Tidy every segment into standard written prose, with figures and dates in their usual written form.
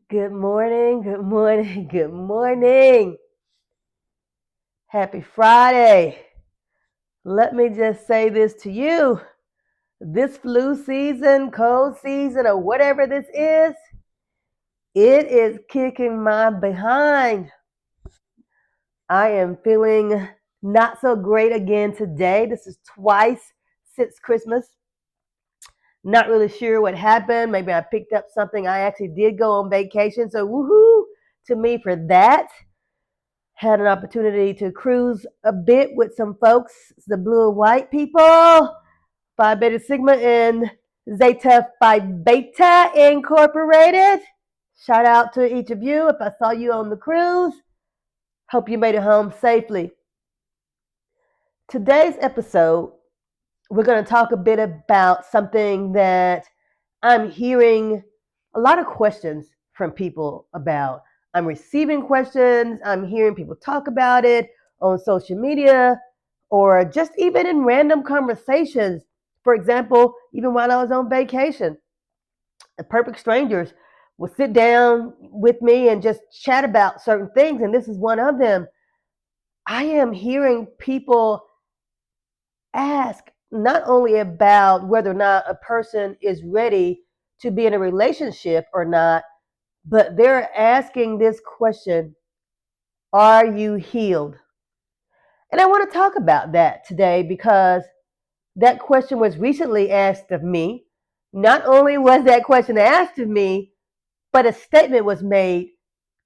Good morning, good morning, good morning. Happy Friday. Let me just say this to you. This flu season, cold season, or whatever this is, it is kicking my behind. I am feeling not so great again today. This is twice since Christmas. Not really sure what happened. Maybe I picked up something. I actually did go on vacation, so woohoo to me for that. Had an opportunity to cruise a bit with some folks, the blue and white people, Phi Beta Sigma and Zeta Phi Beta Incorporated. Shout out to each of you if I saw you on the cruise. Hope you made it home safely. Today's episode, we're going to talk a bit about something that I'm hearing a lot of questions from people about. I'm receiving questions, I'm hearing people talk about it on social media or just even in random conversations. For example, even while I was on vacation, the perfect strangers will sit down with me and just chat about certain things, and this is one of them. I am hearing people ask not only about whether or not a person is ready to be in a relationship or not, but they're asking this question: are you healed? And I want to talk about that today because that question was recently asked of me. Not only was that question asked of me, but a statement was made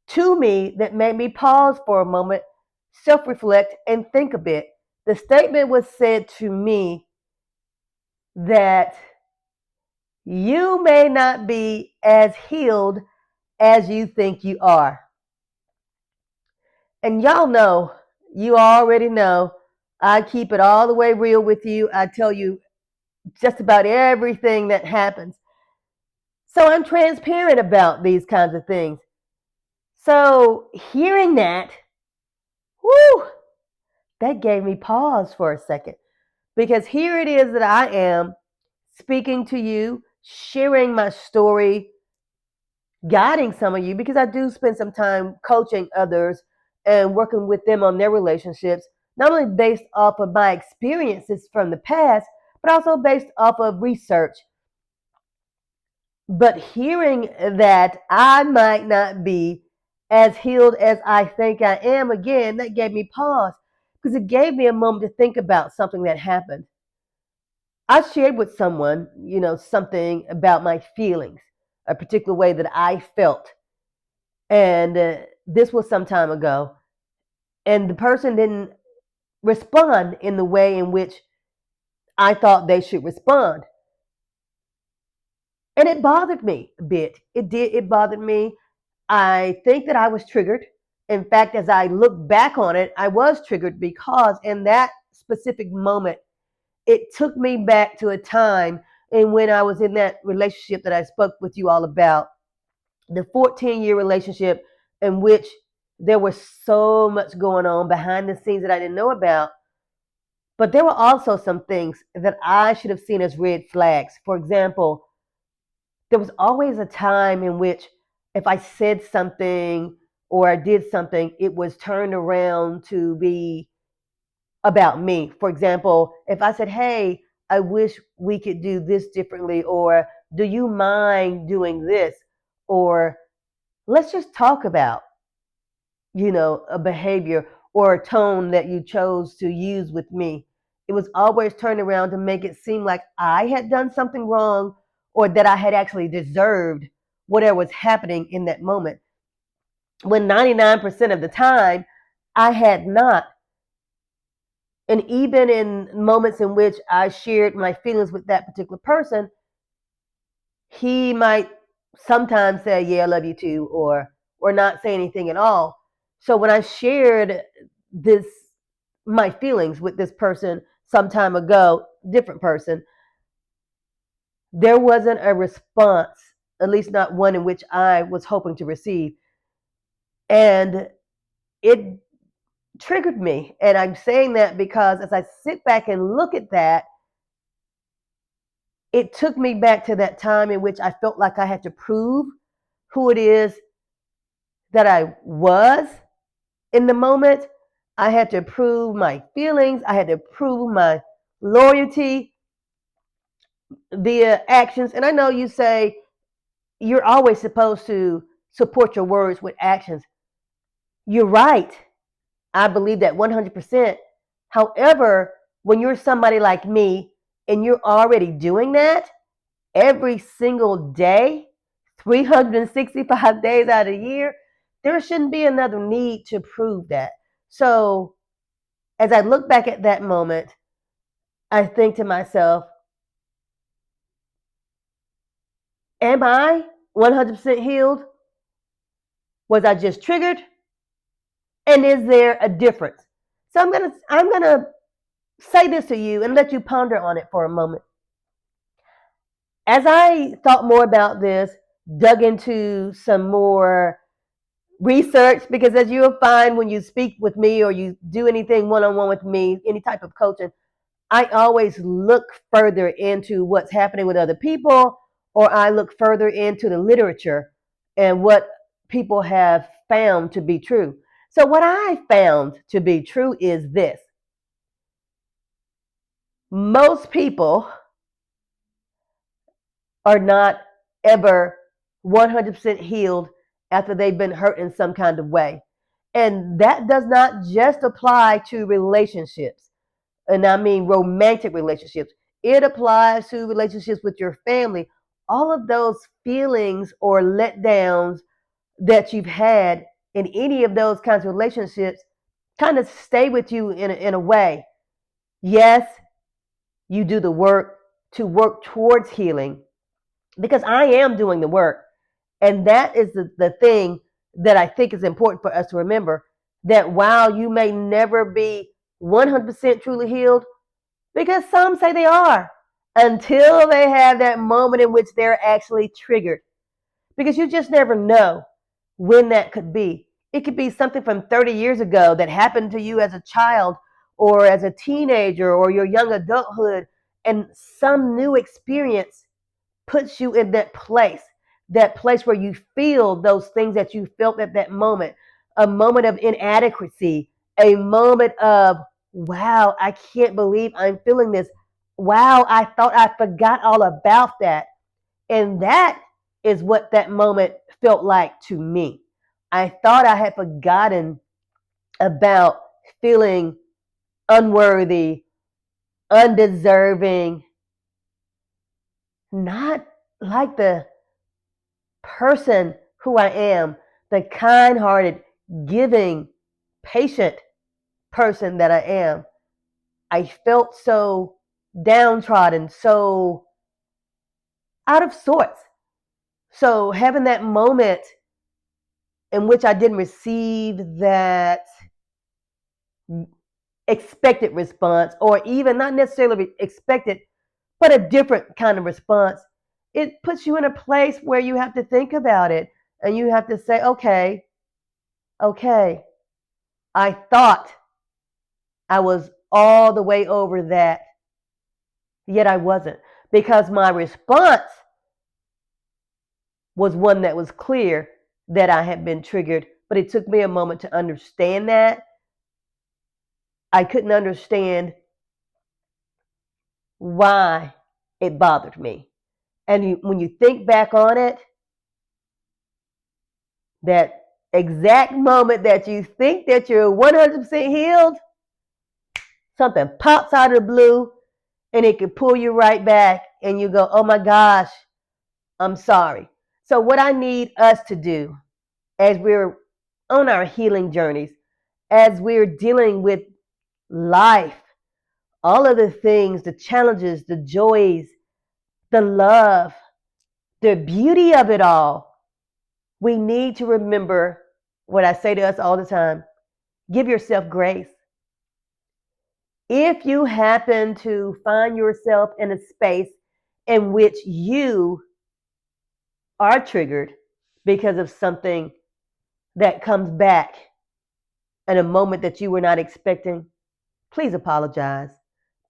to me that made me pause for a moment, self reflect, and think a bit. The statement was said to me that you may not be as healed as you think you are. And y'all know, you already know, I keep it all the way real with you. I tell you just about everything that happens. So I'm transparent about these kinds of things. So hearing that, whoo, that gave me pause for a second. Because here it is that I am speaking to you, sharing my story, guiding some of you, because I do spend some time coaching others and working with them on their relationships, not only based off of my experiences from the past, but also based off of research. But hearing that I might not be as healed as I think I am, again, that gave me pause because it gave me a moment to think about something that happened. I shared with someone, something about my feelings, a particular way that I felt. And this was some time ago. And the person didn't respond in the way in which I thought they should respond. And it bothered me a bit. It bothered me. I think that I was triggered. In fact, as I look back on it, I was triggered because in that specific moment, it took me back to a time in when I was in that relationship that I spoke with you all about, the 14-year relationship in which there was so much going on behind the scenes that I didn't know about. But there were also some things that I should have seen as red flags. For example, there was always a time in which if I said something or I did something, it was turned around to be about me. For example, if I said, hey, I wish we could do this differently, or do you mind doing this? Or let's just talk about, a behavior or a tone that you chose to use with me. It was always turned around to make it seem like I had done something wrong or that I had actually deserved whatever was happening in that moment. When 99% of the time, I had not. And even in moments in which I shared my feelings with that particular person, he might sometimes say, yeah, I love you too, or not say anything at all. So when I shared this my feelings with this person some time ago, different person, there wasn't a response, at least not one in which I was hoping to receive. And it triggered me. And I'm saying that because as I sit back and look at that, it took me back to that time in which I felt like I had to prove who it is that I was in the moment. I had to prove my feelings. I had to prove my loyalty via actions. And I know you say you're always supposed to support your words with actions. You're right. I believe that 100%. However, when you're somebody like me and you're already doing that every single day, 365 days out of the year, there shouldn't be another need to prove that. So, as I look back at that moment, I think to myself, am I 100% healed? Was I just triggered? And is there a difference? So I'm gonna say this to you and let you ponder on it for a moment. As I thought more about this, dug into some more research, because as you'll find when you speak with me or you do anything one-on-one with me, any type of coaching, I always look further into what's happening with other people, or I look further into the literature and what people have found to be true. So, what I found to be true is this: most people are not ever 100% healed after they've been hurt in some kind of way. And that does not just apply to relationships, and I mean romantic relationships. It applies to relationships with your family. All of those feelings or letdowns that you've had in any of those kinds of relationships kind of stay with you in a way. Yes, you do the work to work towards healing, because I am doing the work. And that is the thing that I think is important for us to remember, that while you may never be 100% truly healed, because some say they are, until they have that moment in which they're actually triggered. Because you just never know when that could be. It could be something from 30 years ago that happened to you as a child or as a teenager or your young adulthood, and some new experience puts you in that place where you feel those things that you felt at that moment, a moment of inadequacy, a moment of, wow, I can't believe I'm feeling this. Wow, I thought I forgot all about that. And that is what that moment felt like to me. I thought I had forgotten about feeling unworthy, undeserving, not like the person who I am, the kind hearted, giving, patient person that I am. I felt so downtrodden, so out of sorts. So having that moment in which I didn't receive that expected response, or even not necessarily expected, but a different kind of response, it puts you in a place where you have to think about it and you have to say, okay, I thought I was all the way over that, yet I wasn't, because my response was one that was clear that I had been triggered, but it took me a moment to understand that. I couldn't understand why it bothered me. And when you think back on it, that exact moment that you think that you're 100% healed, something pops out of the blue and it can pull you right back, and you go, oh my gosh, I'm sorry. So, what I need us to do as we're on our healing journeys, as we're dealing with life, all of the things, the challenges, the joys, the love, the beauty of it all, we need to remember what I say to us all the time: give yourself grace. If you happen to find yourself in a space in which you are triggered because of something that comes back in a moment that you were not expecting, please apologize.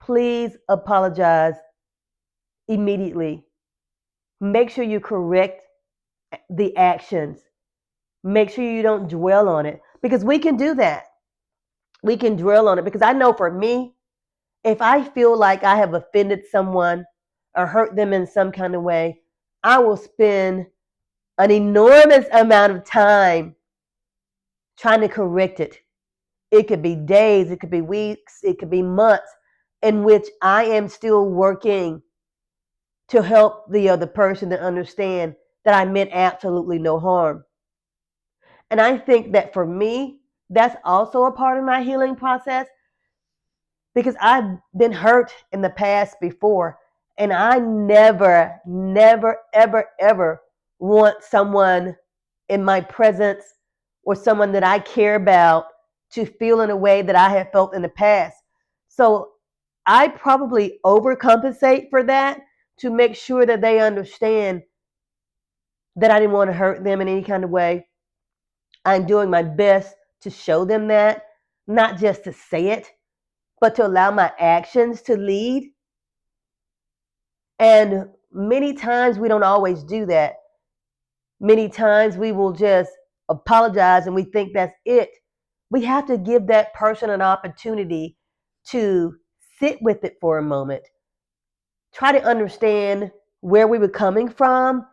Please apologize immediately. Make sure you correct the actions. Make sure you don't dwell on it because we can do that. We can dwell on it because I know for me, if I feel like I have offended someone or hurt them in some kind of way, I will spend an enormous amount of time trying to correct it. It could be days, it could be weeks, it could be months in which I am still working to help the other person to understand that I meant absolutely no harm. And I think that for me, that's also a part of my healing process because I've been hurt in the past before. And I never, never, ever, ever want someone in my presence or someone that I care about to feel in a way that I have felt in the past. So I probably overcompensate for that to make sure that they understand that I didn't want to hurt them in any kind of way. I'm doing my best to show them that, not just to say it, but to allow my actions to lead. And many times we don't always do that. Many times we will just apologize and we think that's it. We have to give that person an opportunity to sit with it for a moment, try to understand where we were coming from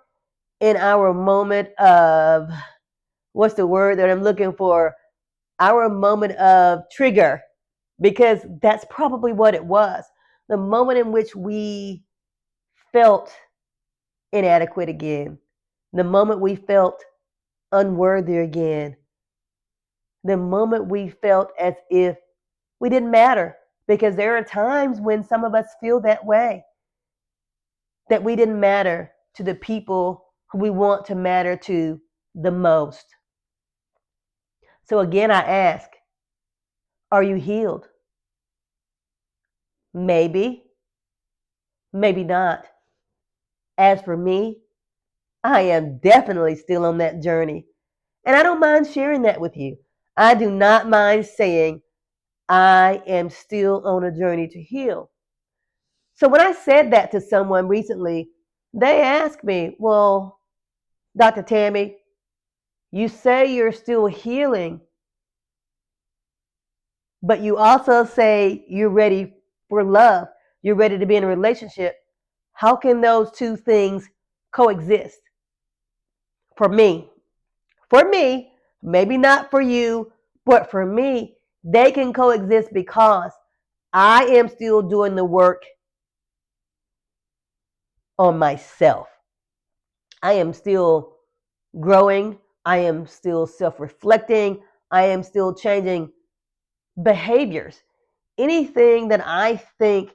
in our moment of what's the word that I'm looking for? Our moment of trigger, because that's probably what it was. The moment in which we felt inadequate again, the moment we felt unworthy again, the moment we felt as if we didn't matter. Because there are times when some of us feel that way, that we didn't matter to the people who we want to matter to the most. So again, I ask, are you healed? Maybe, maybe not. As for me, I am definitely still on that journey. And I don't mind sharing that with you. I do not mind saying I am still on a journey to heal. So when I said that to someone recently, they asked me, well, Dr. Tammy, you say you're still healing, but you also say you're ready for love. You're ready to be in a relationship. How can those two things coexist? For me, maybe not for you, but for me, they can coexist because I am still doing the work on myself. I am still growing. I am still self reflecting. I am still changing behaviors. Anything that I think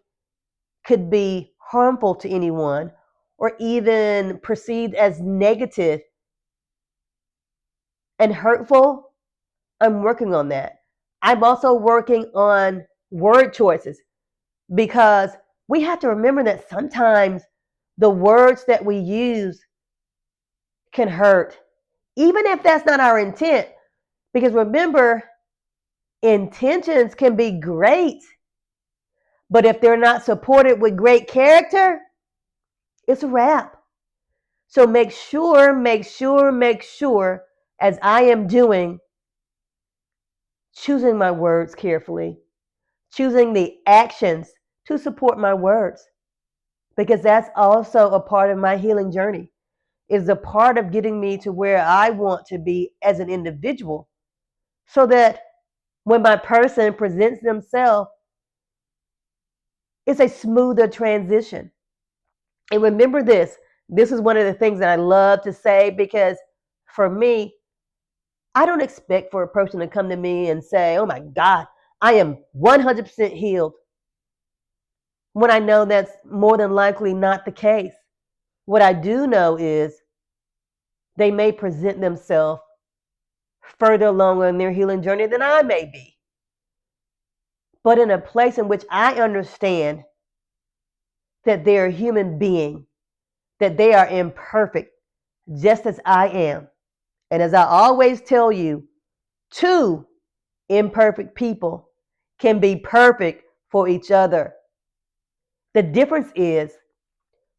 could be harmful to anyone or even perceived as negative and hurtful, I'm working on that. I'm also working on word choices because we have to remember that sometimes the words that we use can hurt, even if that's not our intent. Because remember, intentions can be great, but if they're not supported with great character, it's a wrap. So make sure, as I am doing, choosing my words carefully, choosing the actions to support my words, because that's also a part of my healing journey. Is a part of getting me to where I want to be as an individual, so that when my person presents themselves, it's a smoother transition. And remember this is one of the things that I love to say because for me, I don't expect for a person to come to me and say, oh my God, I am 100% healed, when I know that's more than likely not the case. What I do know is they may present themselves further along in their healing journey than I may be, but in a place in which I understand that they're a human being, that they are imperfect, just as I am. And as I always tell you, two imperfect people can be perfect for each other. The difference is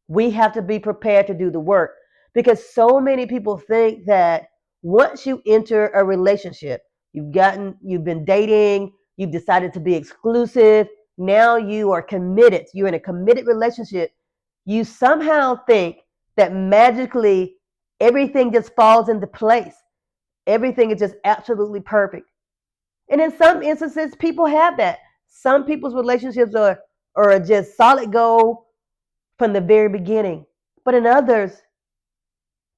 we have to be prepared to do the work. Because so many people think that once you enter a relationship, you've been dating, you've decided to be exclusive, now you are committed, you're in a committed relationship, you somehow think that magically everything just falls into place. Everything is just absolutely perfect. And in some instances, people have that. Some people's relationships are just solid gold from the very beginning. But in others,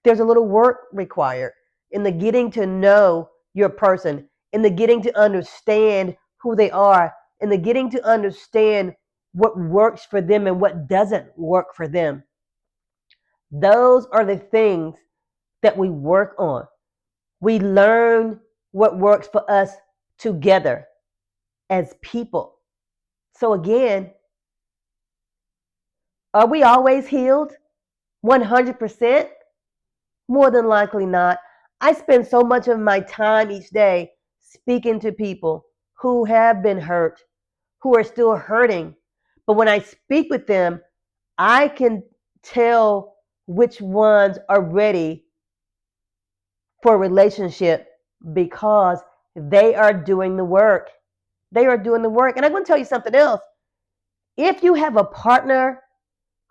there's a little work required in the getting to know your person, in the getting to understand who they are, in the getting to understand what works for them and what doesn't work for them. Those are the things that we work on. We learn what works for us together as people. So, again, are we always healed? 100%? More than likely not. I spend so much of my time each day speaking to people who have been hurt, who are still hurting. But when I speak with them, I can tell which ones are ready for a relationship because they are doing the work. They are doing the work. And I'm going to tell you something else. If you have a partner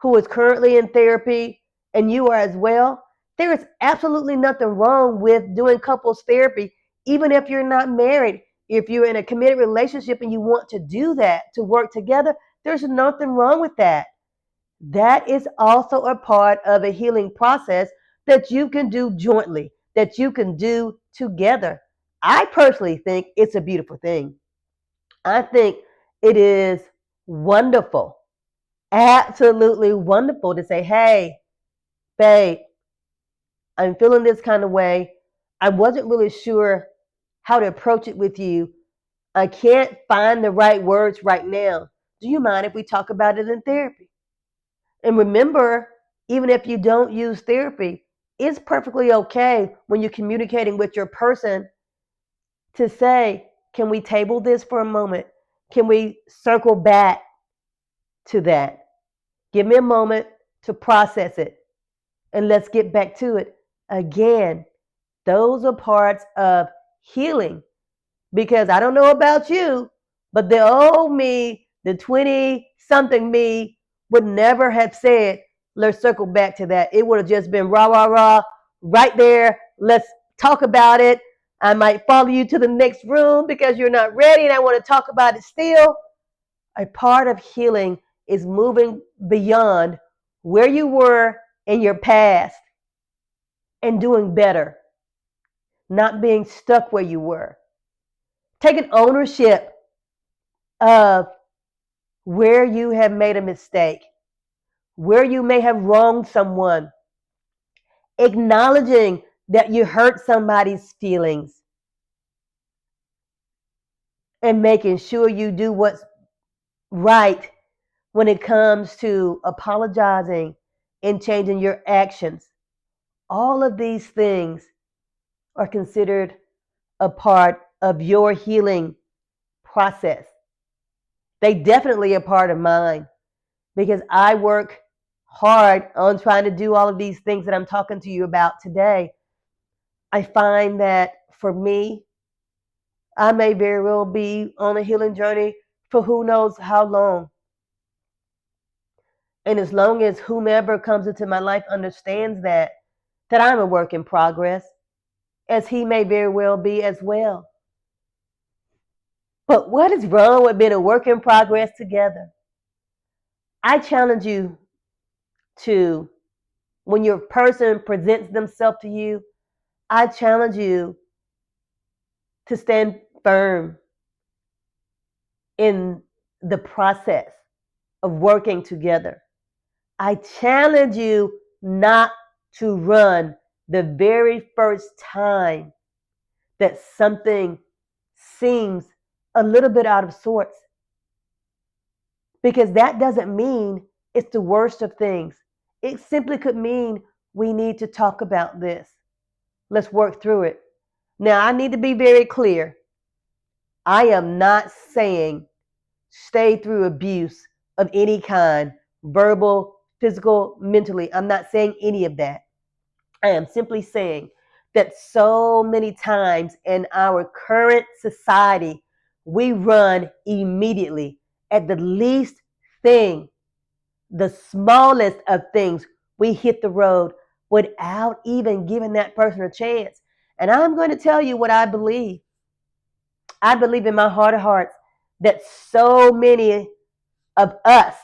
who is currently in therapy and you are as well, there is absolutely nothing wrong with doing couples therapy, even if you're not married. If you're in a committed relationship and you want to do that, to work together, there's nothing wrong with that. That is also a part of a healing process that you can do jointly, that you can do together. I personally think it's a beautiful thing. I think it is wonderful, absolutely wonderful to say, hey, babe, I'm feeling this kind of way. I wasn't really sure how to approach it with you. I can't find the right words right now. Do you mind if we talk about it in therapy? And remember, even if you don't use therapy, it's perfectly okay when you're communicating with your person to say, can we table this for a moment? Can we circle back to that? Give me a moment to process it and let's get back to it. Again, those are parts of healing because I don't know about you, but the old me, the 20 something me, would never have said, let's circle back to that. It would have just been rah, rah, rah, right there. Let's talk about it. I might follow you to the next room because you're not ready and I want to talk about it still. A part of healing is moving beyond where you were in your past and doing better, not being stuck where you were. Taking ownership of where you have made a mistake, where you may have wronged someone, acknowledging that you hurt somebody's feelings, and making sure you do what's right when it comes to apologizing and changing your actions. All of these things are considered a part of your healing process. They definitely are part of mine because I work hard on trying to do all of these things that I'm talking to you about today. I find that for me, I may very well be on a healing journey for who knows how long. And as long as whomever comes into my life understands that I'm a work in progress, as he may very well be as well. But what is wrong with being a work in progress together? I challenge you to, when your person presents themselves to you, I challenge you to stand firm in the process of working together. I challenge you not to run the very first time that something seems a little bit out of sorts. Because that doesn't mean it's the worst of things. It simply could mean we need to talk about this. Let's work through it. Now, I need to be very clear. I am not saying stay through abuse of any kind, verbal, physical, mentally. I'm not saying any of that. I am simply saying that so many times in our current society, we run immediately at the least thing, the smallest of things. We hit the road without even giving that person a chance. And I'm going to tell you what I believe. I believe in my heart of hearts that so many of us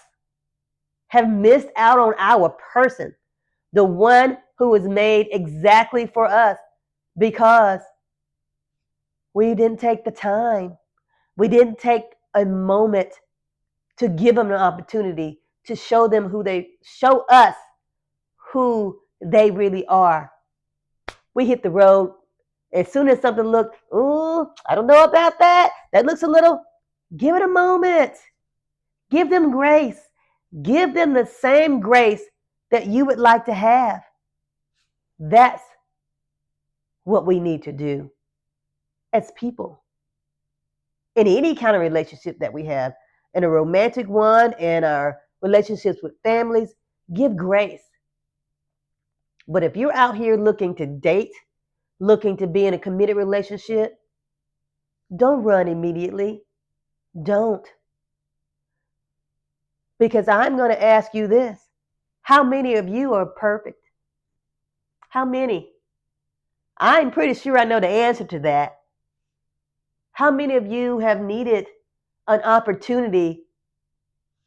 have missed out on our person, the one who was made exactly for us, because we didn't take the time. We didn't take a moment to give them an opportunity to show us who they really are. We hit the road as soon as something looked, ooh, I don't know about that. That looks a little, give it a moment. Give them grace. Give them the same grace that you would like to have. That's what we need to do as people in any kind of relationship that we have, in a romantic one, in our relationships with families. Give grace. But if you're out here looking to date, looking to be in a committed relationship, don't run immediately. Don't. Because I'm going to ask you this. How many of you are perfect? How many? I'm pretty sure I know the answer to that. How many of you have needed an opportunity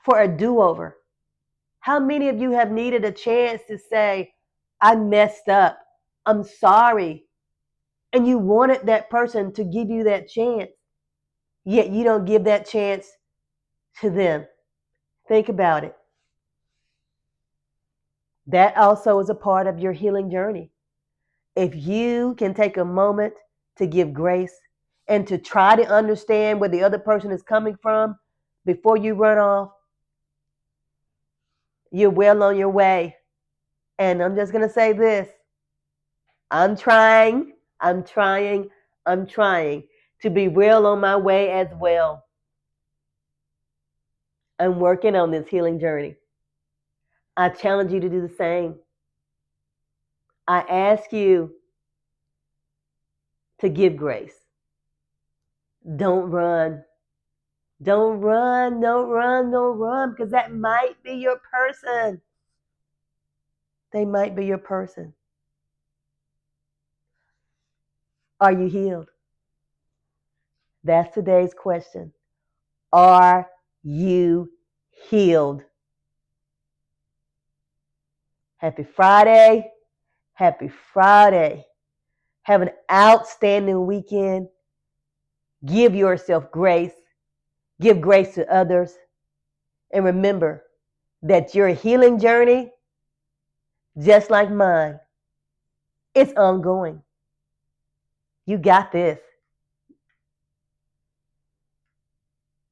for a do-over? How many of you have needed a chance to say, I messed up, I'm sorry, and you wanted that person to give you that chance, yet you don't give that chance to them? Think about it. That also is a part of your healing journey. If you can take a moment to give grace and to try to understand where the other person is coming from before you run off, you're well on your way. And I'm just going to say this. I'm trying, I'm trying, I'm trying to be well on my way as well. I'm working on this healing journey. I challenge you to do the same. I ask you to give grace. Don't run. Don't run, don't run, don't run, because that might be your person. They might be your person. Are you healed? That's today's question. Are you healed? Happy Friday. Happy Friday. Have an outstanding weekend. Give yourself grace. Give grace to others. And remember that your healing journey, just like mine, it's ongoing. You got this.